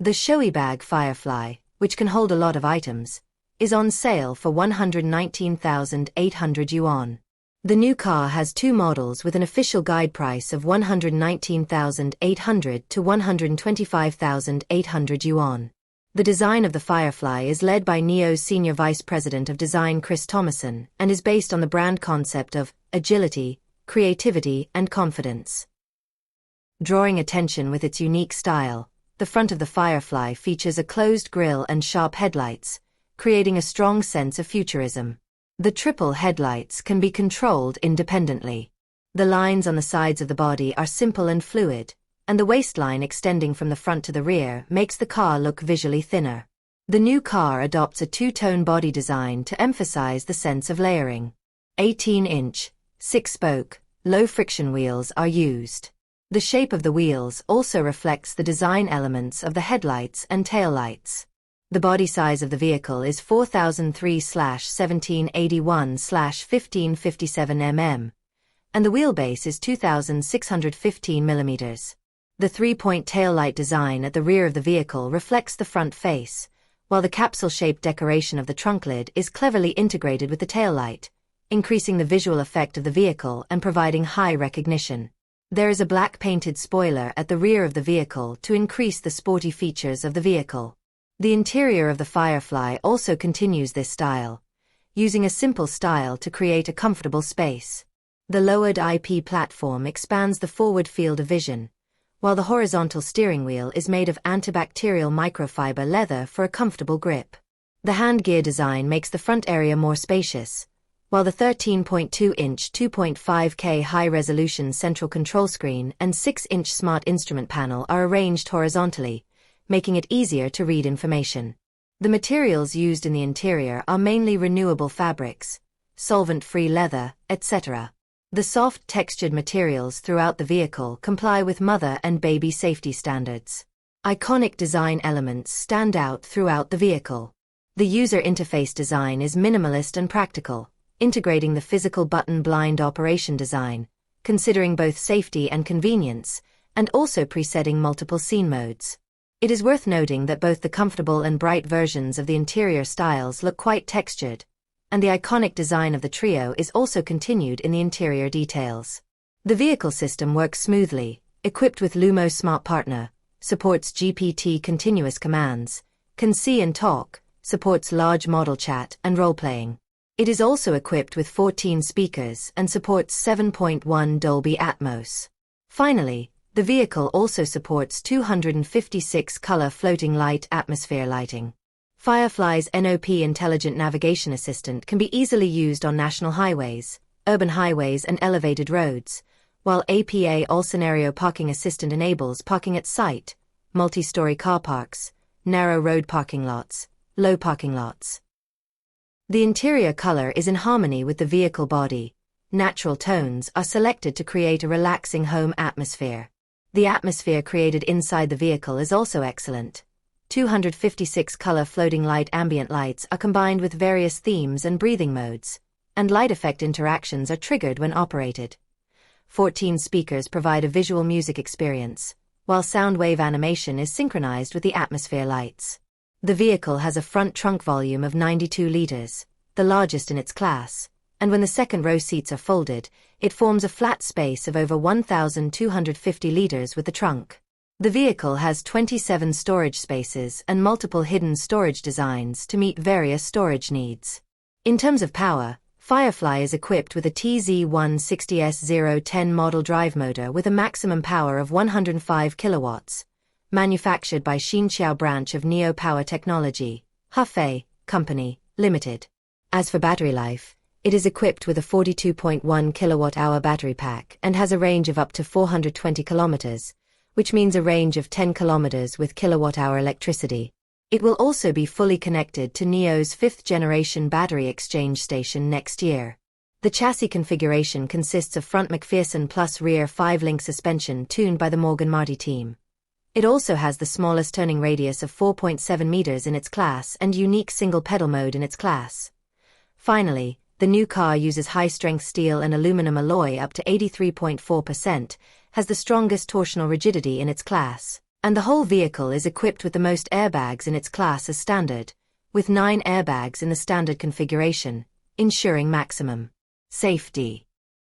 The showy bag Firefly, which can hold a lot of items, is on sale for 119,800 yuan. The new car has two models with an official guide price of 119,800 to 125,800 yuan. The design of the Firefly is led by NIO's Senior Vice President of Design Kris Thomasson and is based on the brand concept of agility, creativity, and confidence. Drawing attention with its unique style, the front of the Firefly features a closed grille and sharp headlights, creating a strong sense of futurism. The triple headlights can be controlled independently. The lines on the sides of the body are simple and fluid, and the waistline extending from the front to the rear makes the car look visually thinner. The new car adopts a two-tone body design to emphasize the sense of layering. 18-inch, 6-spoke, low-friction wheels are used. The shape of the wheels also reflects the design elements of the headlights and taillights. The body size of the vehicle is 4003/1781/1557 mm, and the wheelbase is 2615 mm. The three-point taillight design at the rear of the vehicle reflects the front face, while the capsule-shaped decoration of the trunk lid is cleverly integrated with the taillight, increasing the visual effect of the vehicle and providing high recognition. There is a black painted spoiler at the rear of the vehicle to increase the sporty features of the vehicle. The interior of the Firefly also continues this style, using a simple style to create a comfortable space. The lowered IP platform expands the forward field of vision, while the horizontal steering wheel is made of antibacterial microfiber leather for a comfortable grip. The hand gear design makes the front area more spacious, while the 13.2-inch 2.5K high-resolution central control screen and 6-inch smart instrument panel are arranged horizontally, making it easier to read information. The materials used in the interior are mainly renewable fabrics, solvent-free leather, etc. The soft textured materials throughout the vehicle comply with mother and baby safety standards. Iconic design elements stand out throughout the vehicle. The user interface design is minimalist and practical, integrating the physical button blind operation design, considering both safety and convenience, and also presetting multiple scene modes. It is worth noting that both the comfortable and bright versions of the interior styles look quite textured, and the iconic design of the Trio is also continued in the interior details. The vehicle system works smoothly, equipped with Lumo Smart Partner, supports GPT continuous commands, can see and talk, supports large model chat and role-playing. It is also equipped with 14 speakers and supports 7.1 Dolby Atmos. Finally, the vehicle also supports 256 color floating light atmosphere lighting. Firefly's NOP Intelligent Navigation Assistant can be easily used on national highways, urban highways and elevated roads, while APA All-Scenario Parking Assistant enables parking at site, multi-story car parks, narrow road parking lots, low parking lots. The interior color is in harmony with the vehicle body. Natural tones are selected to create a relaxing home atmosphere. The atmosphere created inside the vehicle is also excellent. 256 color floating light ambient lights are combined with various themes and breathing modes, and light effect interactions are triggered when operated. 14 speakers provide a visual music experience, while sound wave animation is synchronized with the atmosphere lights. The vehicle has a front trunk volume of 92 liters, the largest in its class, and when the second row seats are folded, it forms a flat space of over 1,250 liters with the trunk. The vehicle has 27 storage spaces and multiple hidden storage designs to meet various storage needs. In terms of power, Firefly is equipped with a TZ160S010 model drive motor with a maximum power of 105 kilowatts, manufactured by Xinqiao branch of NIO Power Technology, Hefei Company, Limited. As for battery life, it is equipped with a 42.1 kilowatt-hour battery pack and has a range of up to 420 kilometers, which means a range of 10 kilometers with kilowatt-hour electricity. It will also be fully connected to NIO's 5th-generation battery exchange station next year. The chassis configuration consists of front McPherson plus rear 5-link suspension tuned by the Morgan Marty team. It also has the smallest turning radius of 4.7 meters in its class and unique single-pedal mode in its class. Finally, the new car uses high-strength steel and aluminum alloy up to 83.4%, has the strongest torsional rigidity in its class, And the whole vehicle is equipped with the most airbags in its class as standard, with 9 airbags in the standard configuration, ensuring maximum safety.